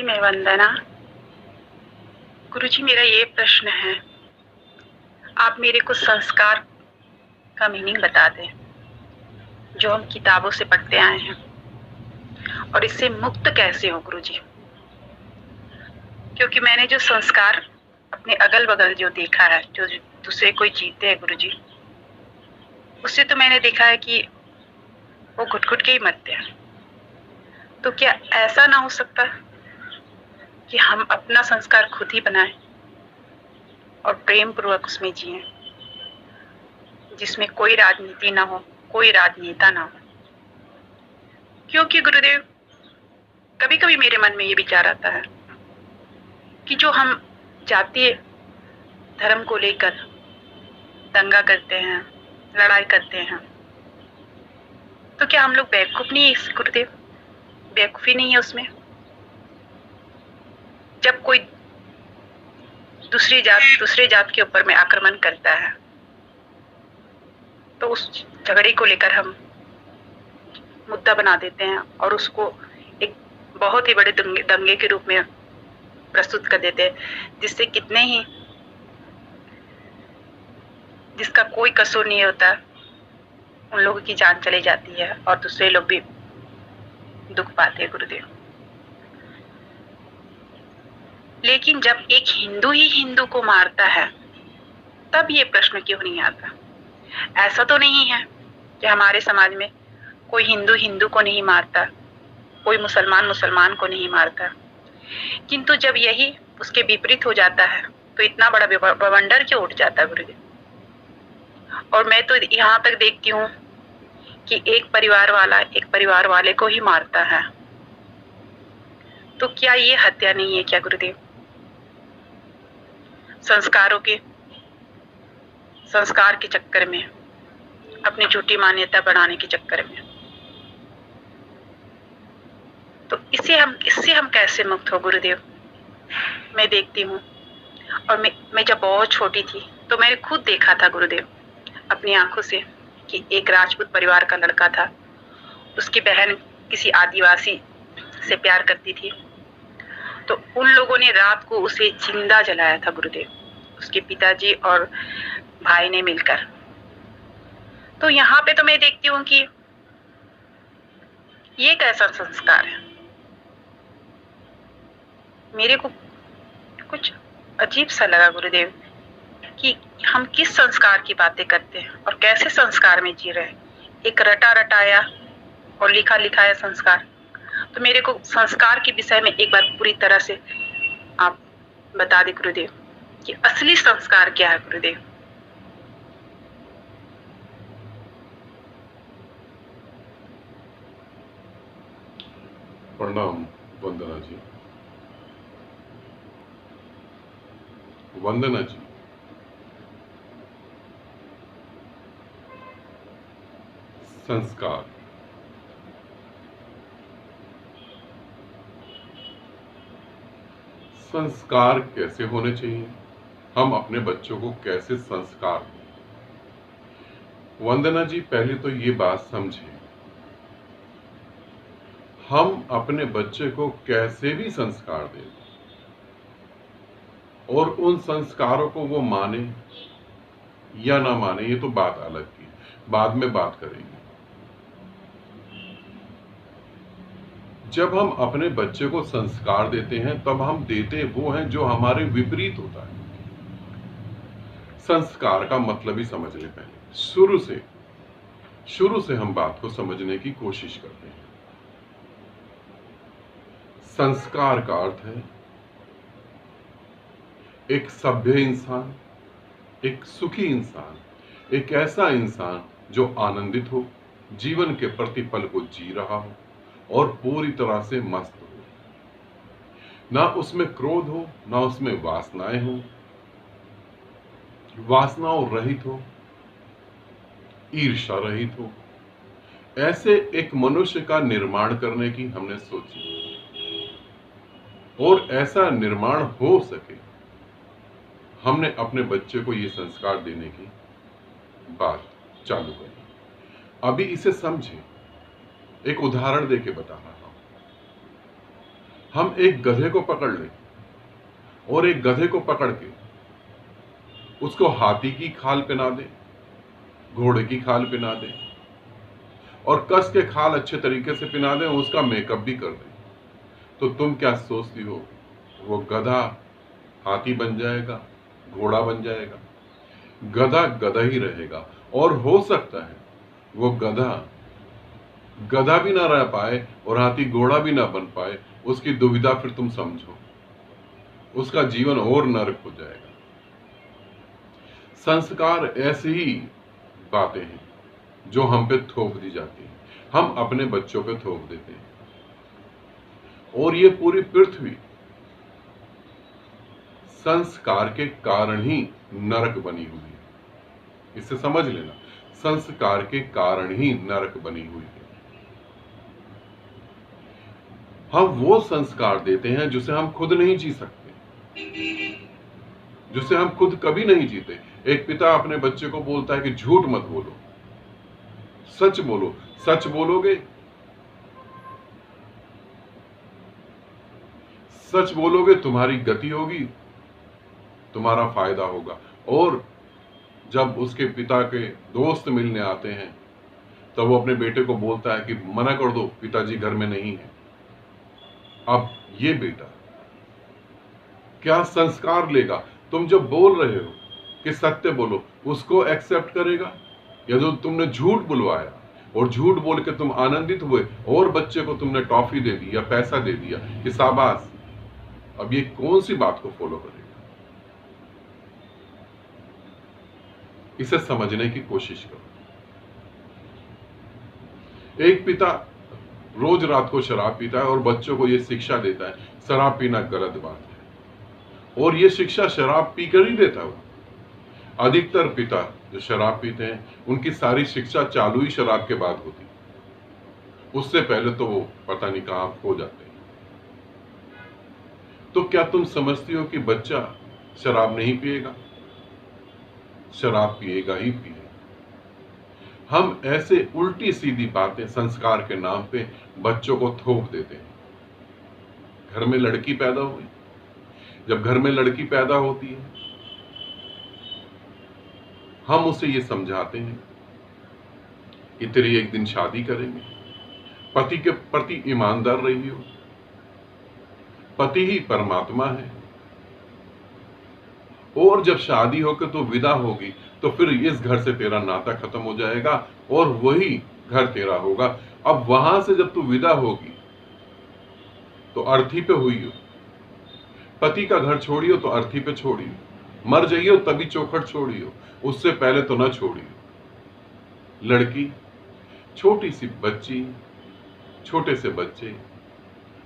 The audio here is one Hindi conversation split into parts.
जी, मैं वंदना। गुरुजी, मेरा ये प्रश्न है, आप मेरे को संस्कार का मीनिंग बता दें, जो हम किताबों से पढ़ते आए हैं, और इससे मुक्त कैसे हो गुरुजी? क्योंकि मैंने जो संस्कार अपने अगल बगल जो देखा है, जो दूसरे कोई जीते हैं गुरुजी, उससे तो मैंने देखा है कि वो घुट घुट के ही मरते हैं। तो क्या ऐसा ना हो सकता कि हम अपना संस्कार खुद ही बनाएं और प्रेम पूर्वक उसमें जिएं, जिसमें कोई राजनीति ना हो, कोई राजनेता ना हो? क्योंकि गुरुदेव, कभी कभी मेरे मन में ये विचार आता है कि जो हम जातीय धर्म को लेकर दंगा करते हैं, लड़ाई करते हैं, तो क्या हम लोग बेवकूफ नहीं है गुरुदेव? बेवकूफी नहीं है उसमें? जब कोई दूसरे जात के ऊपर में आक्रमण करता है, तो उस झगड़े को लेकर हम मुद्दा बना देते हैं और उसको एक बहुत ही बड़े दंगे के रूप में प्रस्तुत कर देते हैं, जिसका कोई कसूर नहीं होता, उन लोगों की जान चली जाती है और दूसरे लोग भी दुख पाते हैं गुरुदेव। लेकिन जब एक हिंदू ही हिंदू को मारता है, तब ये प्रश्न क्यों नहीं आता? ऐसा तो नहीं है कि हमारे समाज में कोई हिंदू हिंदू को नहीं मारता, कोई मुसलमान मुसलमान को नहीं मारता, किंतु जब यही उसके विपरीत हो जाता है तो इतना बड़ा बवंडर क्यों उठ जाता है गुरुदेव? और मैं तो यहाँ तक देखती हूँ कि एक परिवार वाला एक परिवार वाले को ही मारता है, तो क्या ये हत्या नहीं है क्या गुरुदेव? संस्कार के चक्कर में, अपनी झूठी मान्यता बढ़ाने के चक्कर में, तो इससे हम कैसे मुक्त हो गुरुदेव? मैं देखती हूँ, और मैं जब बहुत छोटी थी तो मैंने खुद देखा था गुरुदेव अपनी आंखों से कि एक राजपूत परिवार का लड़का था, उसकी बहन किसी आदिवासी से प्यार करती थी, तो उन लोगों ने रात को उसे जिंदा जलाया था गुरुदेव, उसके पिताजी और भाई ने मिलकर। तो यहाँ पे तो मैं देखती हूँ कि ये कैसा संस्कार है? मेरे को कुछ अजीब सा लगा गुरुदेव कि हम किस संस्कार की बातें करते हैं और कैसे संस्कार में जी रहे हैं। एक रटा रटाया और लिखा लिखाया संस्कार। तो मेरे को संस्कार के विषय में एक बार पूरी तरह से आप बता दें गुरुदेव कि असली संस्कार क्या है गुरुदेव? प्रणाम वंदना जी। वंदना जी, संस्कार संस्कार कैसे होने चाहिए, हम अपने बच्चों को कैसे संस्कार दें? वंदना जी, पहले तो ये बात समझें, हम अपने बच्चे को कैसे भी संस्कार दें और उन संस्कारों को वो माने या ना माने, ये तो बात अलग की, बाद में बात करेंगे। जब हम अपने बच्चे को संस्कार देते हैं, तब हम देते वो हैं जो हमारे विपरीत होता है। संस्कार का मतलब ही समझ ले पहले, शुरू से हम बात को समझने की कोशिश करते हैं। संस्कार का अर्थ है एक सभ्य इंसान, एक सुखी इंसान, एक ऐसा इंसान जो आनंदित हो, जीवन के प्रतिपल को जी रहा हो और पूरी तरह से मस्त हो, ना उसमें क्रोध हो, ना उसमें वासनाएं हो, वासनाओं रहित हो, ईर्ष्या रहित हो। ऐसे एक मनुष्य का निर्माण करने की हमने सोची, और ऐसा निर्माण हो सके, हमने अपने बच्चे को ये संस्कार देने की बात चालू करी। अभी इसे समझें, एक उदाहरण देके बता रहा हूं। हम एक गधे को पकड़ लें और एक गधे को पकड़ के उसको हाथी की खाल पहना दें, घोड़े की खाल पहना दें और कस के खाल अच्छे तरीके से पहना दें, उसका मेकअप भी कर दें, तो तुम क्या सोचती हो? वो गधा हाथी बन जाएगा, घोड़ा बन जाएगा? गधा गधा ही रहेगा। और हो सकता है वो गधा गधा भी ना रह पाए और हाथी घोड़ा भी ना बन पाए। उसकी दुविधा फिर तुम समझो, उसका जीवन और नरक हो जाएगा। संस्कार ऐसी ही बातें हैं जो हम पे थोप दी जाती हैं, हम अपने बच्चों पे थोप देते हैं, और ये पूरी पृथ्वी संस्कार के कारण ही नरक बनी हुई है। इसे समझ लेना, संस्कार के कारण ही नरक बनी हुई है। हम वो संस्कार देते हैं जिसे हम खुद नहीं जी सकते, जिसे हम खुद कभी नहीं जीते। एक पिता अपने बच्चे को बोलता है कि झूठ मत बोलो, सच बोलो। सच बोलोगे, सच बोलोगे तुम्हारी गति होगी, तुम्हारा फायदा होगा। और जब उसके पिता के दोस्त मिलने आते हैं तब वो अपने बेटे को बोलता है कि मना कर दो, पिताजी घर में नहीं है। अब ये बेटा क्या संस्कार लेगा? तुम जब बोल रहे हो कि सत्य बोलो, उसको एक्सेप्ट करेगा? या जो तुमने झूठ बुलवाया और झूठ बोल के तुम आनंदित हुए और बच्चे को तुमने टॉफी दे दी या पैसा दे दिया कि शाबाश, अब ये कौन सी बात को फॉलो करेगा? इसे समझने की कोशिश करो। एक पिता रोज रात को शराब पीता है और बच्चों को यह शिक्षा देता है शराब पीना गलत बात है, और ये शिक्षा शराब पीकर ही देता है। अधिकतर पिता जो शराब पीते हैं उनकी सारी शिक्षा चालू ही शराब के बाद होती, उससे पहले तो वो पता नहीं कहां खो जाते हैं। तो क्या तुम समझती हो कि बच्चा शराब नहीं पिएगा? शराब पिएगा ही पिएगा। हम ऐसे उल्टी सीधी बातें संस्कार के नाम पे बच्चों को थोप देते हैं। घर में लड़की पैदा हुई, जब घर में लड़की पैदा होती है हम उसे ये समझाते हैं कि तेरी एक दिन शादी करेंगे, पति के प्रति ईमानदार रही हो, पति ही परमात्मा है, और जब शादी होकर तो विदा होगी तो फिर इस घर से तेरा नाता खत्म हो जाएगा और वही घर तेरा होगा। अब वहां से जब तू विदा होगी तो अर्थी पे हुई हो, पति का घर छोड़ियो तो अर्थी पे छोड़ियो, मर जाइयो तभी चौखट छोड़ियो, उससे पहले तो ना छोड़ियो। लड़की, छोटी सी बच्ची, छोटे से बच्चे,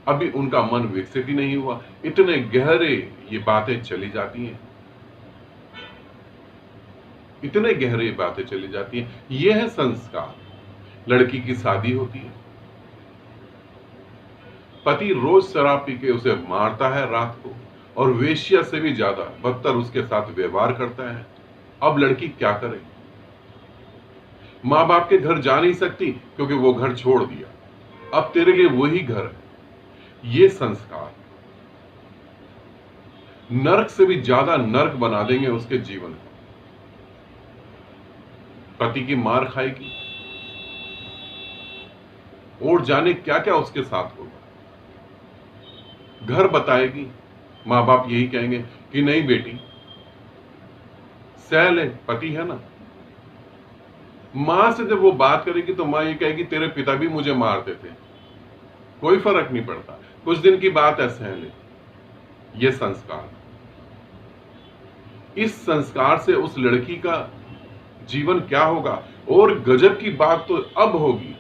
अभी उनका मन विकसित ही नहीं हुआ, इतने गहरे ये बातें चली जाती हैं, इतने गहरे बातें चली जाती हैं। ये है संस्कार। लड़की की शादी होती है, पति रोज शराब पी के उसे मारता है रात को, और वेश्या से भी ज्यादा बदतर उसके साथ व्यवहार करता है। अब लड़की क्या करे? मां बाप के घर जा नहीं सकती क्योंकि वो घर छोड़ दिया, अब तेरे लिए वही घर है। ये संस्कार नरक से भी ज्यादा नरक बना देंगे उसके जीवन को। पति की मार खाएगी और जाने क्या क्या उसके साथ होगा। घर बताएगी, मां बाप यही कहेंगे कि नहीं बेटी सह ले, पति है ना। मां से जब वो बात करेगी तो मां ये कहेगी तेरे पिता भी मुझे मारते थे, कोई फर्क नहीं पड़ता, कुछ दिन की बात है, सह ले। ये संस्कार, इस संस्कार से उस लड़की का जीवन क्या होगा। और गजब की बात तो अब होगी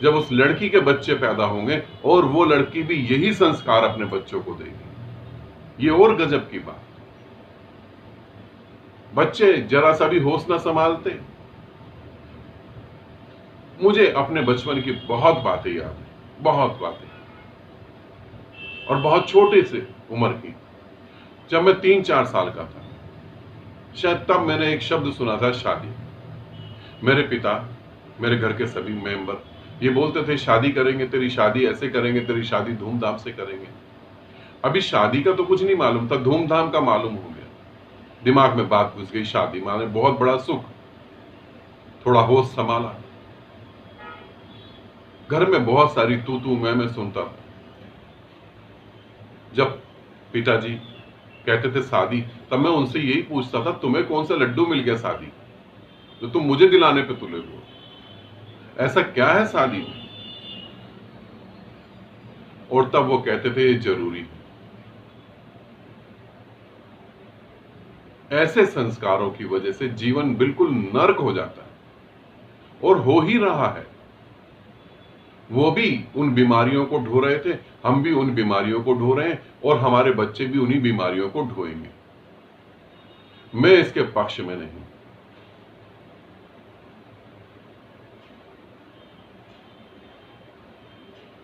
जब उस लड़की के बच्चे पैदा होंगे और वो लड़की भी यही संस्कार अपने बच्चों को देगी। ये और गजब की बात। बच्चे जरा सा भी होश ना संभालते। मुझे अपने बचपन की बहुत बातें याद है, बहुत बातें, और बहुत छोटे से उम्र की। जब मैं 3-4 साल का था शायद, तब मैंने एक शब्द सुना था, शादी। मेरे पिता, मेरे घर के सभी मेंबर ये बोलते थे शादी करेंगे, तेरी शादी ऐसे करेंगे, तेरी शादी धूमधाम से करेंगे। अभी शादी का तो कुछ नहीं मालूम था, धूमधाम का मालूम हो गया। दिमाग में बात घुस गई, शादी माने बहुत बड़ा सुख। थोड़ा होश संभाला, घर में बहुत सारी तू तू मैं सुनता था। जब पिताजी कहते थे शादी, तब मैं उनसे यही पूछता था, तुम्हें कौन सा लड्डू मिल गया शादी जो तुम मुझे दिलाने पे तुले हो? ऐसा क्या है शादी में? और तब वो कहते थे ये जरूरी है। ऐसे संस्कारों की वजह से जीवन बिल्कुल नर्क हो जाता है, और हो ही रहा है। वो भी उन बीमारियों को ढो रहे थे, हम भी उन बीमारियों को ढो रहे हैं, और हमारे बच्चे भी उन्हीं बीमारियों को ढोएंगे। मैं इसके पक्ष में नहीं।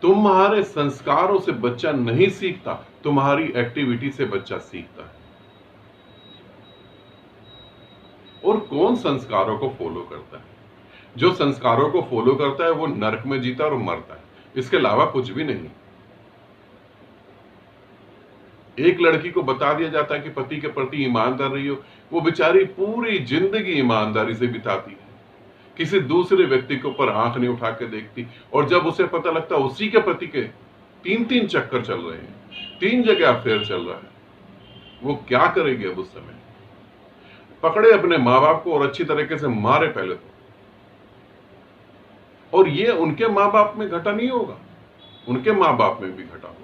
तुम्हारे संस्कारों से बच्चा नहीं सीखता, तुम्हारी एक्टिविटी से बच्चा सीखता है। और कौन संस्कारों को फॉलो करता है? जो संस्कारों को फॉलो करता है वो नरक में जीता और मरता है, इसके अलावा कुछ भी नहीं। एक लड़की को बता दिया जाता है कि पति के प्रति ईमानदार रही हो, वो बेचारी पूरी जिंदगी ईमानदारी से बिताती है, किसी दूसरे व्यक्ति के ऊपर आंख नहीं उठा के देखती। और जब उसे पता लगता उसी के पति के 3-3 चक्कर चल रहे हैं, 3 जगह अफेयर चल रहा है, वो क्या करेगी? अब उस समय पकड़े अपने माँ बाप को और अच्छी तरीके से मारे पहले तो। और ये उनके माँ बाप में घटा नहीं होगा, उनके माँ बाप में भी घटा होगा।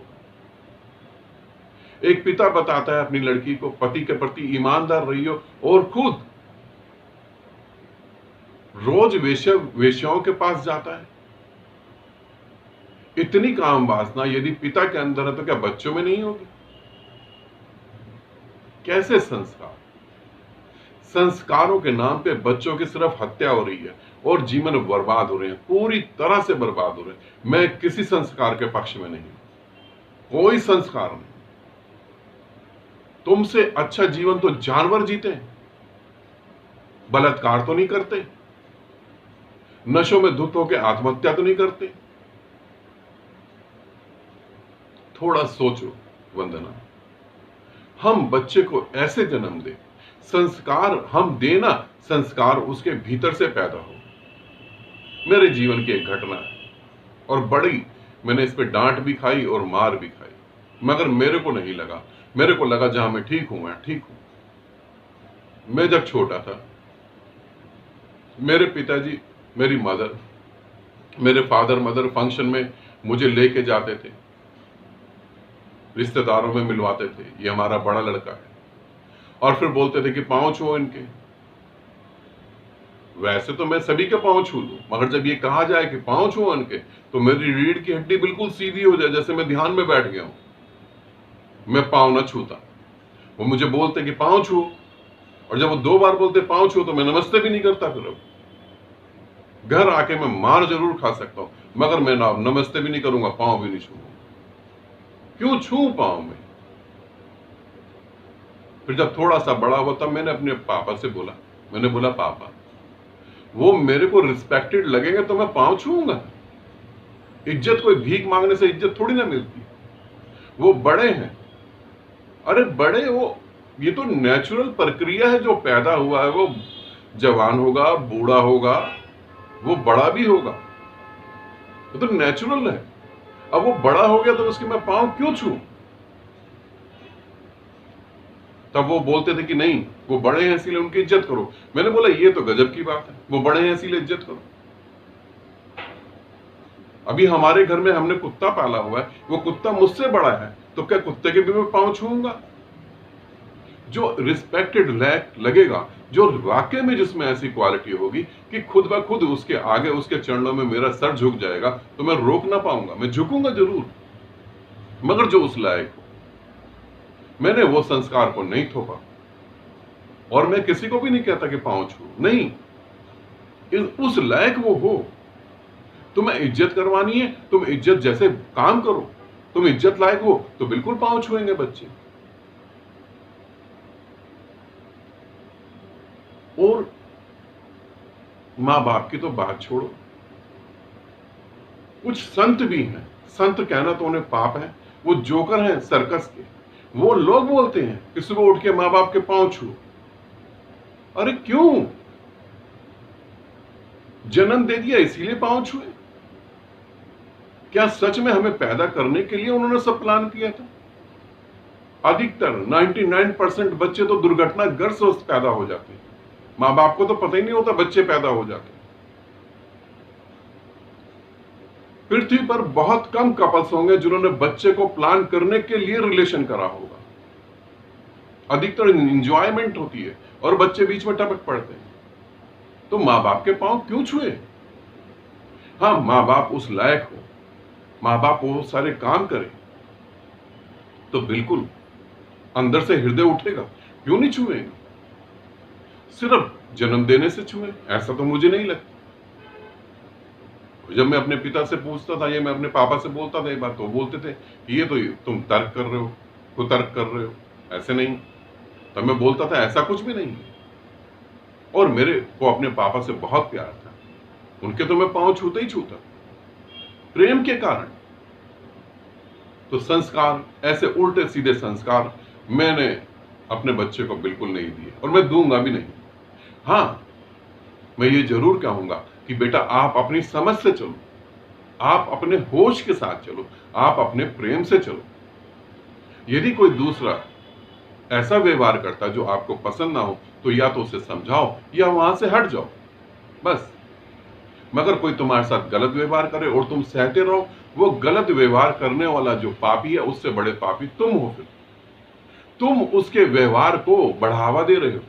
एक पिता बताता है अपनी लड़की को, पति के प्रति ईमानदार रही हो, और खुद रोज वेश्याओं के पास जाता है। इतनी काम वासना यदि पिता के अंदर है तो क्या बच्चों में नहीं होगी? कैसे संस्कार? संस्कारों के नाम पे बच्चों की सिर्फ हत्या हो रही है और जीवन बर्बाद हो रहे हैं, पूरी तरह से बर्बाद हो रहे हैं। मैं किसी संस्कार के पक्ष में नहीं, कोई संस्कार नहीं। तुमसे अच्छा जीवन तो जानवर जीते हैं, बलात्कार तो नहीं करते, नशों में धुत होकर आत्महत्या तो नहीं करते। थोड़ा सोचो वंदना, हम बच्चे को ऐसे जन्म दें, संस्कार हम देना, संस्कार उसके भीतर से पैदा हो। मेरे जीवन की एक घटना है, और बड़ी मैंने इस पे डांट भी खाई और मार भी खाई, मगर मेरे को नहीं लगा। मेरे को लगा जहां मैं ठीक हूं, मैं ठीक हूं। मैं जब छोटा था, मेरे पिताजी, मेरी मदर, मेरे फादर मदर फंक्शन में मुझे लेके जाते थे, रिश्तेदारों में मिलवाते थे, ये हमारा बड़ा लड़का है, और फिर बोलते थे कि पांव छुओ इनके। वैसे तो मैं सभी के पांव छू लूं, मगर जब ये कहा जाए कि पांव छुओ इनके, तो मेरी रीढ़ की हड्डी बिल्कुल सीधी हो जाए, जैसे मैं ध्यान में बैठ गया हूं। मैं पांव ना छूता। वो मुझे बोलते कि पांव छुओ, और जब वो 2 बार बोलते पांव छुओ, तो मैं नमस्ते भी नहीं करता। फिर अब घर आके मैं मार जरूर खा सकता हूं, मगर मैं ना नमस्ते भी नहीं करूंगा, पांव भी नहीं छूंगा। क्यों छू पांव में? फिर जब थोड़ा सा बड़ा हुआ, तब मैंने अपने पापा से बोला, मैंने बोला पापा, वो मेरे को रिस्पेक्टेड लगेगा तो मैं पांव छूऊंगा। इज्जत कोई भीख मांगने से इज्जत थोड़ी ना मिलती। वो बड़े हैं, अरे बड़े, वो ये तो नेचुरल प्रक्रिया है, जो पैदा हुआ है वो जवान होगा, बूढ़ा होगा, वो बड़ा भी होगा, वो तो नेचुरल है। अब वो बड़ा हो गया तो उसके मैं पांव क्यों छू? तब वो बोलते थे कि नहीं, वो बड़े हैं इसीलिए उनकी इज्जत करो। मैंने बोला ये तो गजब की बात है, वो बड़े हैं इसीलिए इज्जत करो। अभी हमारे घर में हमने कुत्ता पाला हुआ है, वो कुत्ता मुझसे बड़ा है, तो क्या कुत्ते के भी मैं पांव छूऊंगा? जो रिस्पेक्टेड लगेगा, जो वाकई में जिसमें ऐसी क्वालिटी होगी कि खुद ब खुद उसके आगे, उसके चरणों में मेरा सर झुक जाएगा, तो मैं रोक ना पाऊंगा, मैं झुकूंगा जरूर, मगर जो उस लायक हो। मैंने वो संस्कार को नहीं थोपा, और मैं किसी को भी नहीं कहता कि पांव छू, नहीं, उस लायक वो हो। तुम्हें इज्जत करवानी है, तुम इज्जत जैसे काम करो। तुम इज्जत लायक हो तो बिल्कुल पांव छुएंगे बच्चे। और मां बाप की तो बात छोड़ो, कुछ संत भी हैं, संत कहना तो उन्हें पाप है, वो जोकर हैं सर्कस के। वो लोग बोलते हैं कि सुबह उठ के माँ बाप के पांव छू। अरे क्यों? जन्म दे दिया इसीलिए पांव छुए? क्या सच में हमें पैदा करने के लिए उन्होंने सब प्लान किया था? अधिकतर 99% बच्चे तो दुर्घटनाग्रस्त पैदा हो जाते हैं। माँ बाप को तो पता ही नहीं होता बच्चे पैदा हो जाते हैं। पृथ्वी पर बहुत कम कपल्स होंगे जिन्होंने बच्चे को प्लान करने के लिए रिलेशन करा होगा। अधिकतर इंजॉयमेंट होती है और बच्चे बीच में टपक पड़ते हैं। तो माँ बाप के पांव क्यों छुए? हाँ, माँ बाप उस लायक हो, माँ बाप वो सारे काम करे तो बिल्कुल अंदर से हृदय उठेगा, क्यों नहीं छुएंगे? सिर्फ जन्म देने से छुए ऐसा तो मुझे नहीं लगता। जब मैं अपने पिता से पूछता था, ये मैं अपने पापा से बोलता था ये बात, तो बोलते थे ये तो तुम तर्क कर रहे हो, कुतर्क कर रहे हो, ऐसे नहीं। तब मैं बोलता था ऐसा कुछ भी नहीं है। और मेरे को अपने पापा से बहुत प्यार था, उनके तो मैं पांव छूता ही छूता, प्रेम के कारण। तो संस्कार, ऐसे उल्टे सीधे संस्कार मैंने अपने बच्चे को बिल्कुल नहीं दिए और मैं दूंगा भी नहीं। हाँ, मैं ये जरूर कहूंगा कि बेटा आप अपनी समझ से चलो, आप अपने होश के साथ चलो, आप अपने प्रेम से चलो। यदि कोई दूसरा ऐसा व्यवहार करता जो आपको पसंद ना हो तो या तो उसे समझाओ या वहां से हट जाओ, बस। मगर कोई तुम्हारे साथ गलत व्यवहार करे और तुम सहते रहो, वो गलत व्यवहार करने वाला जो पापी है उससे बड़े पापी तुम हो। फिर तुम उसके व्यवहार को बढ़ावा दे रहे हो।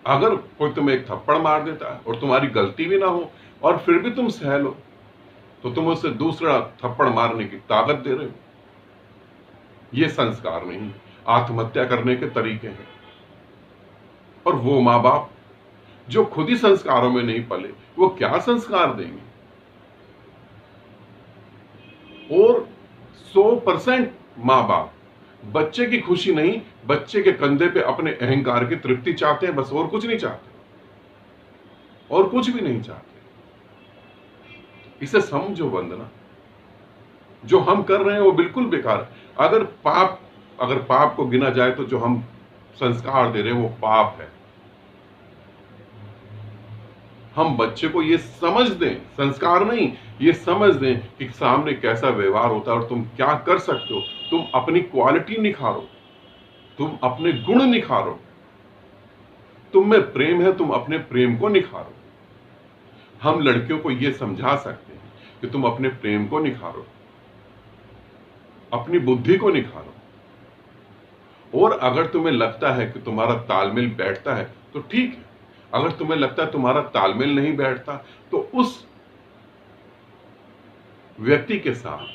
अगर कोई तुम्हें एक थप्पड़ मार देता है और तुम्हारी गलती भी ना हो और फिर भी तुम सह लो, तो तुम उसे दूसरा थप्पड़ मारने की ताकत दे रहे हो। ये संस्कार नहीं, आत्महत्या करने के तरीके हैं। और वो माँ बाप जो खुद ही संस्कारों में नहीं पले, वो क्या संस्कार देंगे? और 100% माँ बाप बच्चे की खुशी नहीं, बच्चे के कंधे पे अपने अहंकार की तृप्ति चाहते हैं, बस। और कुछ नहीं चाहते, और कुछ भी नहीं चाहते। इसे समझो वंदना, जो हम कर रहे हैं वो बिल्कुल बेकार है। अगर पाप को गिना जाए तो जो हम संस्कार दे रहे हैं वो पाप है। हम बच्चे को ये समझ दें, संस्कार नहीं, ये समझ दें कि सामने कैसा व्यवहार होता है और तुम क्या कर सकते हो। तुम अपनी क्वालिटी निखारो, तुम अपने गुण निखारो। तुम में प्रेम है, तुम अपने प्रेम को निखारो। हम लड़कियों को ये समझा सकते हैं कि तुम अपने प्रेम को निखारो, अपनी बुद्धि को निखारो। और अगर तुम्हें लगता है कि तुम्हारा तालमेल बैठता है तो ठीक है। अगर तुम्हें लगता है तुम्हारा तालमेल नहीं बैठता तो उस व्यक्ति के साथ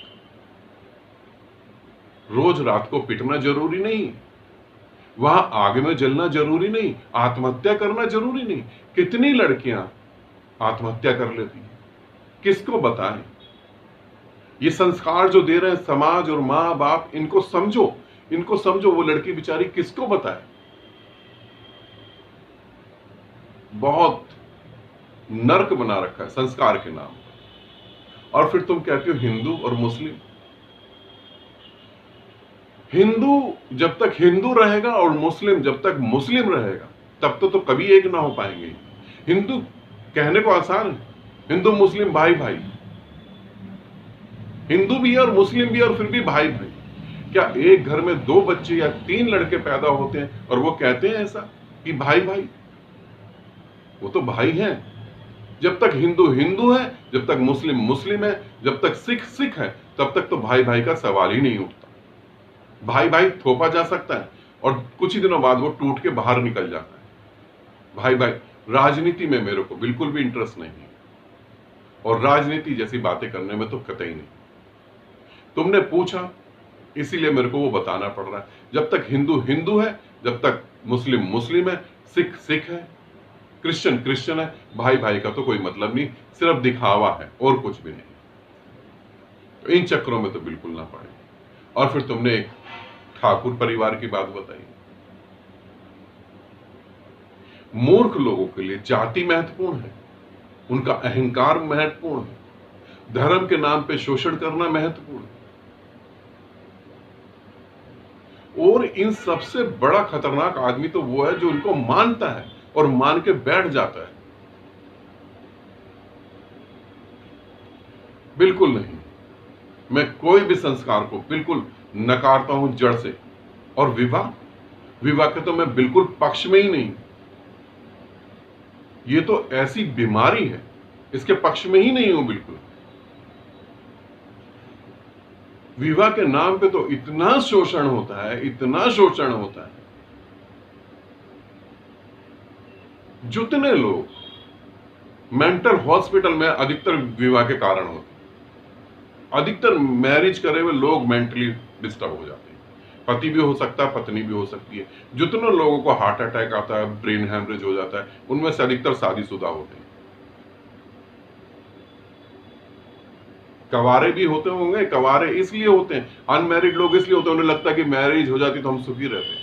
रोज रात को पिटना जरूरी नहीं, वहां आग में जलना जरूरी नहीं, आत्महत्या करना जरूरी नहीं। कितनी लड़कियां आत्महत्या कर लेती हैं, किसको बताएं? ये संस्कार जो दे रहे हैं समाज और माँ बाप, इनको समझो, इनको समझो। वो लड़की बेचारी किसको बताए? बहुत नर्क बना रखा है संस्कार के नाम पर। और फिर तुम कहते हो हिंदू और मुस्लिम। हिंदू जब तक हिंदू रहेगा और मुस्लिम जब तक मुस्लिम रहेगा, तब तो कभी एक ना हो पाएंगे। हिंदू कहने को आसान है, हिंदू मुस्लिम भाई भाई, हिंदू भी है और मुस्लिम भी है और फिर भी भाई भाई। क्या एक घर में 2 बच्चे या 3 लड़के पैदा होते हैं और वो कहते हैं ऐसा कि भाई भाई? वो तो भाई हैं। जब तक हिंदू हिंदू है, जब तक मुस्लिम मुस्लिम है, जब तक सिख सिख है, तब तक तो भाई भाई का सवाल ही नहीं उठता। भाई भाई थोपा जा सकता है और कुछ ही दिनों बाद वो टूट के बाहर निकल जाता है। भाई भाई, राजनीति में मेरे को बिल्कुल भी इंटरेस्ट नहीं है और राजनीति जैसी बातें करने में तो कतई नहीं। तुमने पूछा इसीलिए मेरे को वो बताना पड़ रहा है। जब तक हिंदू हिंदू है, जब तक मुस्लिम मुस्लिम है, सिख सिख है, क्रिश्चियन क्रिश्चियन है, भाई भाई का तो कोई मतलब नहीं, सिर्फ दिखावा है और कुछ भी नहीं। तो इन चक्करों में तो बिल्कुल ना पड़े। और फिर तुमने एक ठाकुर परिवार की बात बताई। मूर्ख लोगों के लिए जाति महत्वपूर्ण है, उनका अहंकार महत्वपूर्ण है, धर्म के नाम पे शोषण करना महत्वपूर्ण है। और इन सबसे बड़ा खतरनाक आदमी तो वो है जो इनको मानता है और मान के बैठ जाता है। बिल्कुल नहीं, मैं कोई भी संस्कार को बिल्कुल नकारता हूं जड़ से। और विवाह के तो मैं बिल्कुल पक्ष में ही नहीं। ये तो ऐसी बीमारी है, इसके पक्ष में ही नहीं हूं बिल्कुल। विवाह के नाम पे तो इतना शोषण होता है, इतना शोषण होता है। जितने लोग मेंटल हॉस्पिटल में अधिकतर विवाह के कारण होते हैं, अधिकतर मैरिज करे हुए लोग मेंटली डिस्टर्ब हो जाते हैं। पति भी हो सकता है, पत्नी भी हो सकती है। जितने लोगों को हार्ट अटैक आता है, ब्रेन हैमरेज हो जाता है, उनमें से अधिकतर शादीशुदा होते हैं। कवारे भी होते होंगे, कवारे इसलिए होते हैं, अनमैरिड लोग इसलिए होते हैं, उन्हें लगता है कि मैरिज हो जाती तो हम सुखी रहते हैं।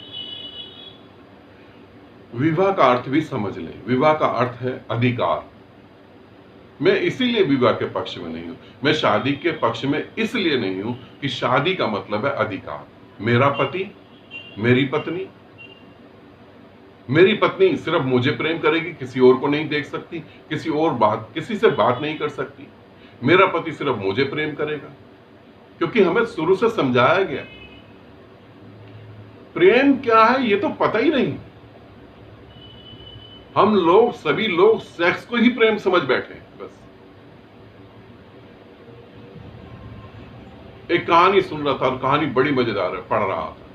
विवाह का अर्थ भी समझ लें, विवाह का अर्थ है अधिकार। मैं इसीलिए विवाह के पक्ष में नहीं हूं, मैं शादी के पक्ष में इसलिए नहीं हूं कि शादी का मतलब है अधिकार। मेरा पति, मेरी पत्नी सिर्फ मुझे प्रेम करेगी, किसी और को नहीं देख सकती, किसी से बात नहीं कर सकती। मेरा पति सिर्फ मुझे प्रेम करेगा, क्योंकि हमें शुरू से समझाया गया प्रेम क्या है ये तो पता ही नहीं। हम लोग सभी लोग सेक्स को ही प्रेम समझ बैठे हैं बस। एक कहानी सुन रहा था और कहानी बड़ी मजेदार है, पढ़ रहा था।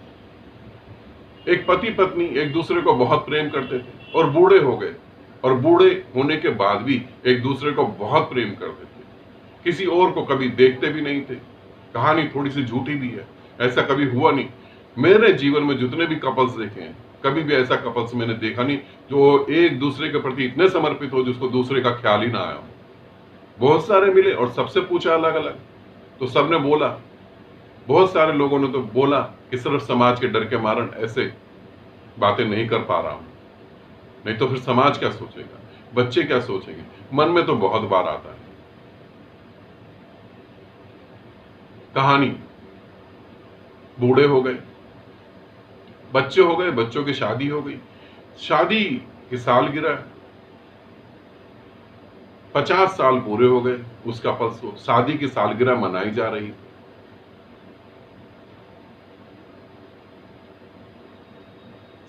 एक पति पत्नी एक दूसरे को बहुत प्रेम करते थे और बूढ़े हो गए, और बूढ़े होने के बाद भी एक दूसरे को बहुत प्रेम करते थे, किसी और को कभी देखते भी नहीं थे। कहानी थोड़ी सी झूठी भी है, ऐसा कभी हुआ नहीं। मेरे जीवन में जितने भी कपल्स देखे हैं, कभी भी ऐसा कपल्स मैंने देखा नहीं जो एक दूसरे के प्रति इतने समर्पित हो जिसको दूसरे का ख्याल ही ना आया हो। बहुत सारे मिले और सबसे पूछा अलग अलग, तो सबने बोला, बहुत सारे लोगों ने तो बोला कि सिर्फ समाज के डर के मारण ऐसे बातें नहीं कर पा रहा हूं, नहीं तो फिर समाज क्या सोचेगा, बच्चे क्या सोचेंगे, मन में तो बहुत बार आता है। कहानी, बूढ़े हो गए, बच्चे हो गए, बच्चों की शादी हो गई, शादी की सालगिरह 50 साल पूरे हो गए, उसका परसों शादी की सालगिरह मनाई जा रही थी।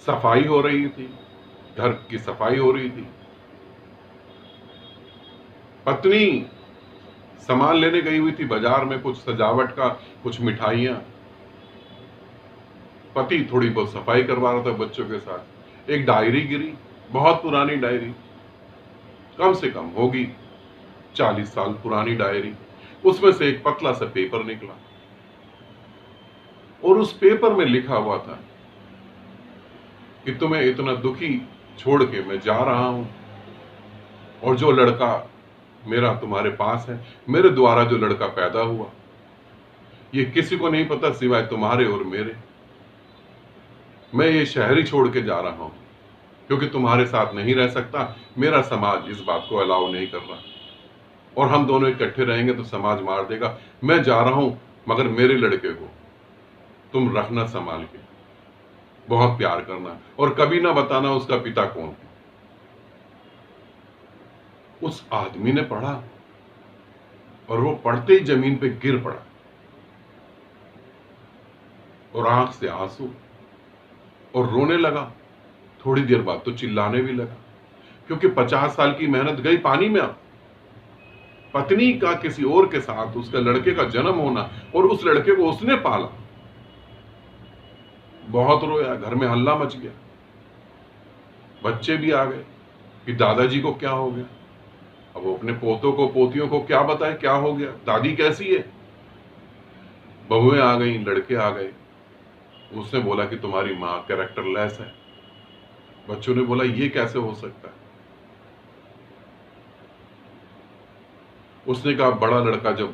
सफाई हो रही थी, घर की सफाई हो रही थी। पत्नी सामान लेने गई हुई थी बाजार में, कुछ सजावट का, कुछ मिठाइयां। पति थोड़ी बहुत सफाई करवा रहा था बच्चों के साथ। एक डायरी गिरी, बहुत पुरानी डायरी, कम से कम होगी 40 साल पुरानी डायरी। उसमें से एक पतला सा पेपर निकला और उस पेपर में लिखा हुआ था कि तुम्हें इतना दुखी छोड़ के मैं जा रहा हूं, और जो लड़का मेरा तुम्हारे पास है, मेरे द्वारा जो लड़का पैदा हुआ, ये किसी को नहीं पता सिवाय तुम्हारे और मेरे। मैं ये शहर ही छोड़ के जा रहा हूं क्योंकि तुम्हारे साथ नहीं रह सकता। मेरा समाज इस बात को अलाउ नहीं कर रहा, और हम दोनों इकट्ठे रहेंगे तो समाज मार देगा। मैं जा रहा हूं, मगर मेरे लड़के को तुम रखना संभाल के, बहुत प्यार करना, और कभी ना बताना उसका पिता कौन है। उस आदमी ने पढ़ा और वो पढ़ते ही जमीन पे गिर पड़ा, और आंख से आंसू, और रोने लगा। थोड़ी देर बाद तो चिल्लाने भी लगा, क्योंकि 50 साल की मेहनत गई पानी में। अब पत्नी का किसी और के साथ उसके लड़के का जन्म होना, और उस लड़के को उसने पाला। बहुत रोया, घर में हल्ला मच गया, बच्चे भी आ गए कि दादाजी को क्या हो गया। अब वो अपने पोतों को पोतियों को क्या बताए क्या हो गया, दादी कैसी है। बहुएं आ गई, लड़के आ गए। उसने बोला कि तुम्हारी मां कैरेक्टरलेस है। बच्चों ने बोला ये कैसे हो सकता है। उसने कहा बड़ा लड़का जब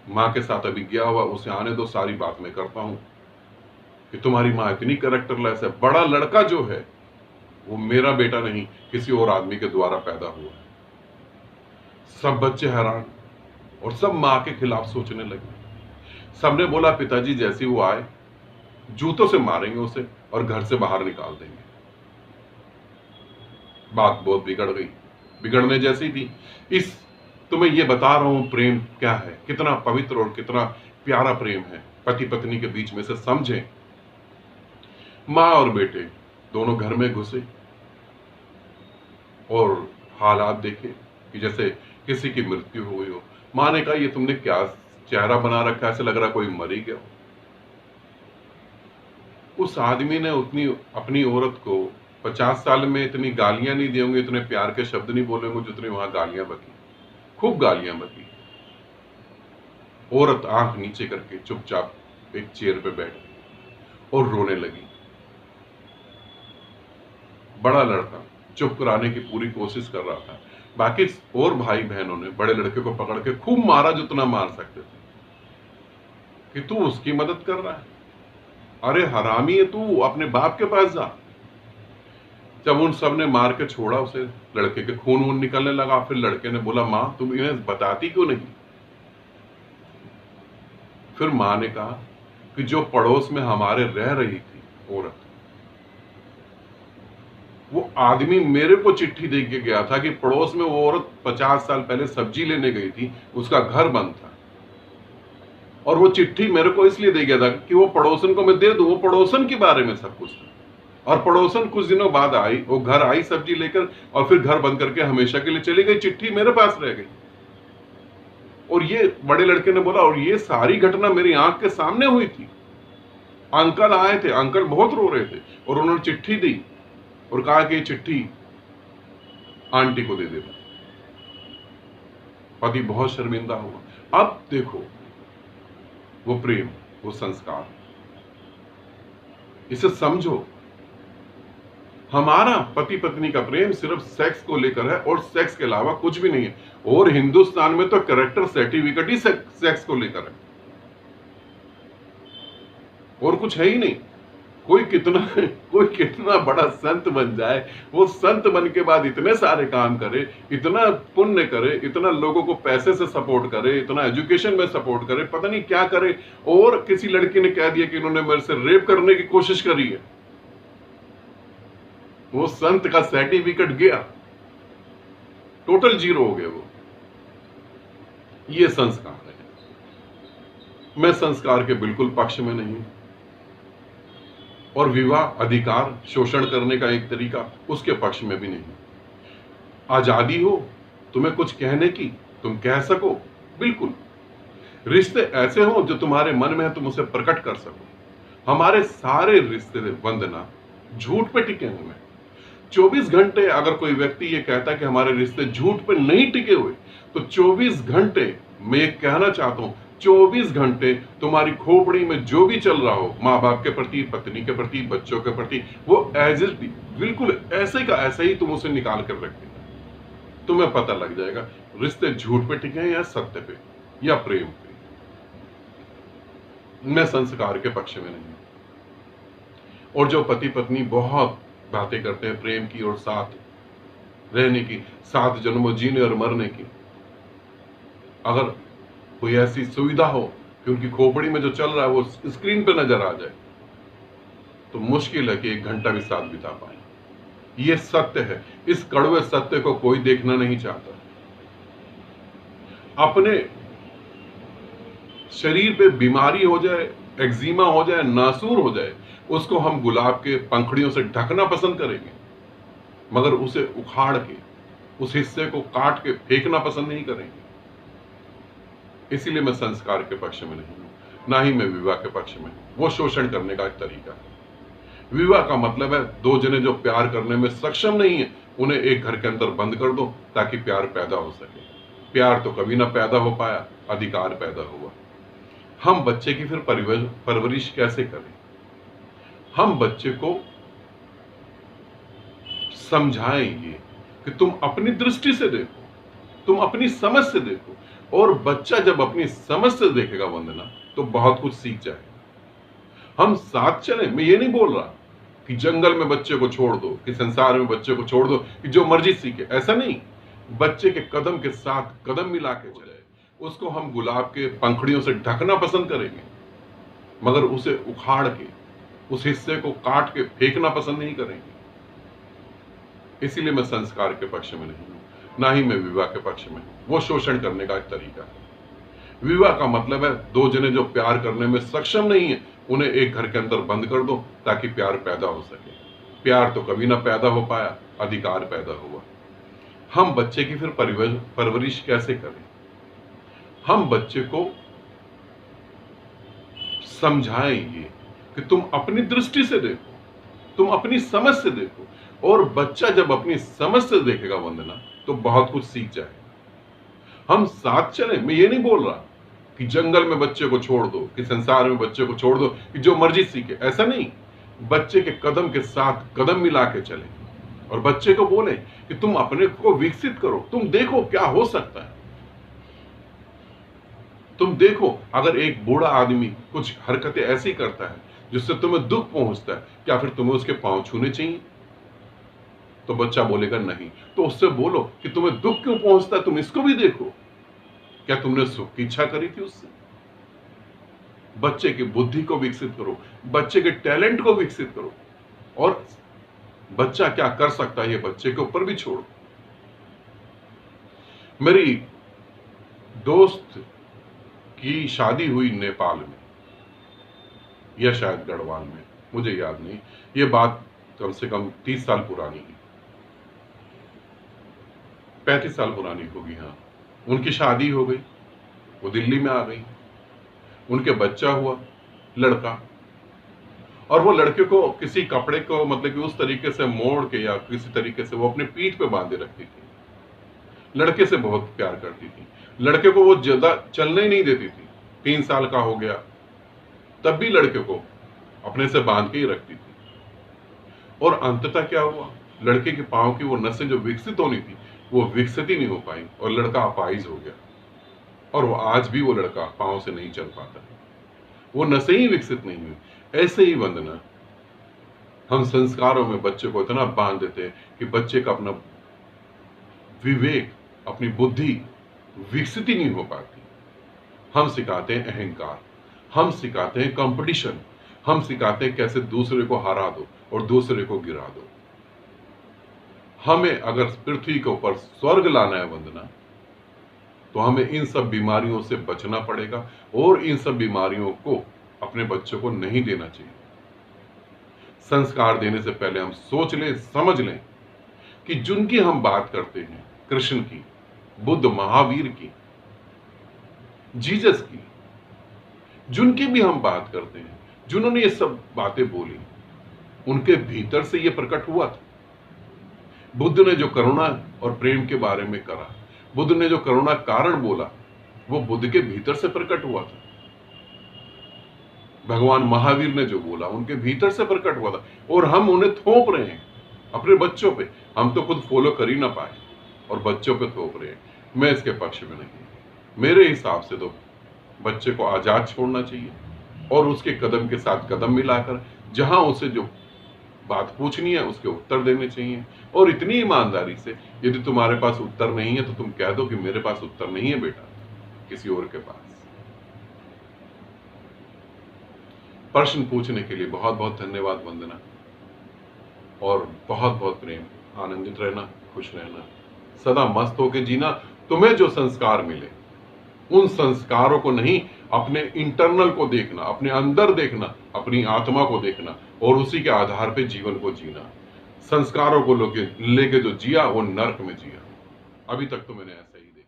मां के साथ अभी गया हुआ, उसे आने दो, सारी बात मैं करता हूं कि तुम्हारी मां इतनी कैरेक्टरलेस है। बड़ा लड़का जो है वो मेरा बेटा नहीं, किसी और आदमी के द्वारा पैदा हुआ है। सब बच्चे हैरान और सब माँ के खिलाफ सोचने लगे। सबने बोला पिताजी जैसे वो आए जूतों से मारेंगे उसे और घर से बाहर निकाल देंगे। बात बहुत बिगड़ गई, बिगड़ने जैसी थी। इस तुम्हें ये बता रहा हूं प्रेम क्या है, कितना पवित्र और कितना प्यारा प्रेम है पति पत्नी के बीच में से, समझें। माँ और बेटे दोनों घर में घुसे और हालात देखे कि जैसे किसी की मृत्यु हो गई हो। माँ ने कहा ये तुमने क्या चेहरा बना रखा है, ऐसे लग रहा कोई मर ही गया हो। उस आदमी ने उतनी अपनी औरत को 50 साल में इतनी गालियां नहीं दी होंगी, इतने प्यार के शब्द नहीं बोले होंगे जितनी वहां गालियां बकी, खूब गालियां बकी। औरत आंख नीचे करके चुपचाप एक चेयर पे बैठ गई और रोने लगी। बड़ा लड़का चुप कराने की पूरी कोशिश कर रहा था। बाकी और भाई बहनों ने बड़े लड़के को पकड़ के खूब मारा जितना मार सकते थे कि तू उसकी मदद कर रहा है, अरे हरामी है तू, अपने बाप के पास जा। जब उन सब ने मार के छोड़ा उसे, लड़के के खून वून निकलने लगा। फिर लड़के ने बोला मां तुम इन्हें बताती क्यों नहीं? फिर मां ने कहा कि जो पड़ोस में हमारे रह रही थी औरत, वो आदमी मेरे को चिट्ठी दे के गया था कि पड़ोस में वो औरत 50 साल पहले सब्जी लेने गई थी, उसका घर बंद था, और वो चिट्ठी मेरे को इसलिए दे गया था कि वो पड़ोसन को मैं दे दूं। वो पड़ोसन के बारे में सब कुछ था। और पड़ोसन कुछ दिनों बाद आई, वो घर आई सब्जी लेकर और फिर घर बंद करके हमेशा के लिए चली गई, चिट्ठी मेरे पास रह गई। और ये बड़े लड़के ने बोला और ये सारी घटना मेरी आंख के सामने हुई थी। अंकल आए थे, अंकल बहुत रो रहे थे और उन्होंने चिट्ठी दी और कहा कि चिट्ठी आंटी को दे देना। पति बहुत शर्मिंदा हुआ। अब देखो वो प्रेम, वो संस्कार, इसे समझो। हमारा पति पत्नी का प्रेम सिर्फ सेक्स को लेकर है और सेक्स के अलावा कुछ भी नहीं है। और हिंदुस्तान में तो कैरेक्टर सर्टिफिकेट ही सेक्स को लेकर है और कुछ है ही नहीं। कोई कितना बड़ा संत बन जाए, वो संत बन के बाद इतने सारे काम करे, इतना पुण्य करे, इतना लोगों को पैसे से सपोर्ट करे, इतना एजुकेशन में सपोर्ट करे, पता नहीं क्या करे, और किसी लड़की ने कह दिया कि इन्होंने मेरे से रेप करने की कोशिश करी है, वो संत का सर्टिफिकेट गया, टोटल जीरो हो गया वो। ये संस्कार है। मैं संस्कार के बिल्कुल पक्ष में नहीं, और विवाह अधिकार शोषण करने का एक तरीका उसके पक्ष में भी नहीं। आजादी हो तुम्हें कुछ कहने की, तुम कह सको, बिल्कुल। रिश्ते ऐसे हो जो तुम्हारे मन में है तुम उसे प्रकट कर सको। हमारे सारे रिश्ते वंदना झूठ पे टिके हुए हैं। 24 घंटे अगर कोई व्यक्ति ये कहता है कि हमारे रिश्ते झूठ पे नहीं टिके हुए, तो 24 घंटे मैं ये कहना चाहता हूं, 24 घंटे तुम्हारी खोपड़ी में जो भी चल रहा हो, माँ बाप के प्रति, पत्नी के प्रति, बच्चों के प्रति, वो एज इट बिल्कुल ऐसे का ऐसा ही तुम उसे निकाल कर रख देना। तुम्हें पता लग जाएगा रिश्ते झूठ पे टिके हैं या सत्य पे या प्रेम पे। मैं संस्कार के पक्ष में नहीं। और जो पति पत्नी बहुत बातें करते हैं प्रेम की और साथ रहने की, 7 जन्मों जीने और मरने की, अगर कोई ऐसी सुविधा हो कि उनकी खोपड़ी में जो चल रहा है वो स्क्रीन पे नजर आ जाए, तो मुश्किल है कि 1 घंटा भी साथ बिता पाए। ये सत्य है। इस कड़वे सत्य को कोई देखना नहीं चाहता। अपने शरीर पे बीमारी हो जाए, एक्जिमा हो जाए, नासूर हो जाए, उसको हम गुलाब के पंखड़ियों से ढकना पसंद करेंगे, मगर उसे उखाड़ के, उस हिस्से को काट के फेंकना पसंद नहीं करेंगे। इसीलिए मैं संस्कार के पक्ष में नहीं हूं, ना ही मैं विवाह के पक्ष में। वो शोषण करने का एक तरीका है। विवाह का मतलब है 2 जने जो प्यार करने में सक्षम नहीं है, उन्हें एक घर के अंदर बंद कर दो ताकि प्यार पैदा हो सके। प्यार तो कभी ना पैदा हो पाया, अधिकार पैदा हुआ। हम बच्चे की फिर परवरिश कैसे करें? हम बच्चे को समझाएंगे कि तुम अपनी दृष्टि से देखो, तुम अपनी समझ से देखो, और बच्चा जब अपनी समझ से देखेगा वंदना, तो बहुत कुछ सीख जाएगा। हम साथ चलें, मैं ये नहीं बोल रहा कि जंगल में बच्चे को छोड़ दो, कि संसार में बच्चे को छोड़ दो कि जो मर्जी सीखे, ऐसा नहीं। बच्चे के कदम के साथ कदम मिला के चले, उसको हम गुलाब के पंखड़ियों से ढकना पसंद करेंगे, मगर उसे उखाड़ के उस हिस्से को काट के फेंकना पसंद नहीं करेंगे। इसीलिए मैं संस्कार के पक्ष में नहीं हूं, ना ही मैं विवाह के पक्ष में हूं। वो शोषण करने का एक तरीका है। विवाह का मतलब है दो जने जो प्यार करने में सक्षम नहीं है, उन्हें एक घर के अंदर बंद कर दो ताकि प्यार पैदा हो सके। प्यार तो कभी ना पैदा हो पाया, अधिकार पैदा हुआ। हम बच्चे की फिर परवरिश कैसे करें? हम बच्चे को समझाएंगे कि तुम अपनी दृष्टि से देखो, तुम अपनी समझ से देखो, और बच्चा जब अपनी समझ से देखेगा वंदना, तो बहुत कुछ सीख जाएगा। हम साथ चलें, मैं ये नहीं बोल रहा कि जंगल में बच्चे को छोड़ दो, कि संसार में बच्चे को छोड़ दो कि जो मर्जी सीखे, ऐसा नहीं। बच्चे के कदम के साथ कदम मिला के चले और बच्चे को बोले कि तुम अपने को विकसित करो, तुम देखो क्या हो सकता है। तुम देखो, अगर एक बूढ़ा आदमी कुछ हरकतें ऐसी करता है जिससे तुम्हें दुख पहुंचता है, क्या फिर तुम्हें उसके पांव छूने चाहिए? तो बच्चा बोलेगा नहीं। तो उससे बोलो कि तुम्हें दुख क्यों पहुंचता है, तुम इसको भी देखो, क्या तुमने सुख की इच्छा करी थी उससे? बच्चे की बुद्धि को विकसित करो, बच्चे के टैलेंट को विकसित करो, और बच्चा क्या कर सकता है ये बच्चे के ऊपर भी छोड़ो। मेरी दोस्त की शादी हुई नेपाल में, या शायद गढ़वाल में, मुझे याद नहीं। ये बात कम से कम 30 साल पुरानी है, 35 साल पुरानी होगी। हाँ, उनकी शादी हो गई, वो दिल्ली में आ गई, उनके बच्चा हुआ, लड़का। और वो लड़के को किसी कपड़े को मतलब कि उस तरीके से मोड़ के या किसी तरीके से वो अपने पीठ पे बांधे रखती थी। लड़के से बहुत प्यार करती थी, लड़के को वो ज्यादा चलने ही नहीं देती थी। 3 साल का हो गया तब भी लड़के को अपने से बांध के ही रखती थी। और अंततः क्या हुआ, लड़के के पांव की वो नसें जो विकसित होनी थी वो विकसित ही नहीं हो पाई, और लड़का अपाहिज हो गया। और वो आज भी वो लड़का पांव से नहीं चल पाता, वो नसें ही विकसित नहीं हुई। ऐसे ही वंदना, हम संस्कारों में बच्चे को इतना बांध देते हैं कि बच्चे का अपना विवेक, अपनी बुद्धि विकसित ही नहीं हो पाती। हम सिखाते हैं अहंकार, हम सिखाते हैं कंपटीशन, हम सिखाते हैं कैसे दूसरे को हरा दो और दूसरे को गिरा दो। हमें अगर पृथ्वी के ऊपर स्वर्ग लाना है वंदना, तो हमें इन सब बीमारियों से बचना पड़ेगा, और इन सब बीमारियों को अपने बच्चों को नहीं देना चाहिए। संस्कार देने से पहले हम सोच लें, समझ लें कि जिनकी हम बात करते हैं, कृष्ण की, बुद्ध, महावीर की, जीसस की, जिनकी भी हम बात करते हैं, जिन्होंने ये सब बातें बोली, उनके भीतर से ये प्रकट हुआ था। बुद्ध ने जो करुणा और प्रेम के बारे में करा, बुद्ध ने जो करुणा कारण बोला, वो बुद्ध के भीतर से प्रकट हुआ था। भगवान महावीर ने जो बोला, उनके भीतर से प्रकट हुआ था, और हम उन्हें थोप रहे हैं अपने बच्चों पे। हम तो खुद फॉलो कर ही ना पाए और बच्चों पे थोप रहे हैं। मैं इसके पक्ष में नहीं। मेरे हिसाब से तो बच्चे को आजाद छोड़ना चाहिए, और उसके कदम के साथ कदम मिलाकर जहां उसे जो बात पूछनी है उसके उत्तर देने चाहिए। और इतनी ईमानदारी से, यदि तुम्हारे पास उत्तर नहीं है तो तुम कह दो कि मेरे पास उत्तर नहीं है बेटा, किसी और के पास। प्रश्न पूछने के लिए बहुत बहुत धन्यवाद वंदना, और बहुत बहुत प्रेम। आनंदित रहना, खुश रहना, सदा मस्त होकर जीना। तुम्हें जो संस्कार मिले, उन संस्कारों को नहीं, अपने इंटरनल को देखना, अपने अंदर देखना, अपनी आत्मा को देखना, और उसी के आधार पे जीवन को जीना। संस्कारों को लेके जो जिया वो नर्क में जिया। अभी तक तो मैंने ऐसा ही देखा।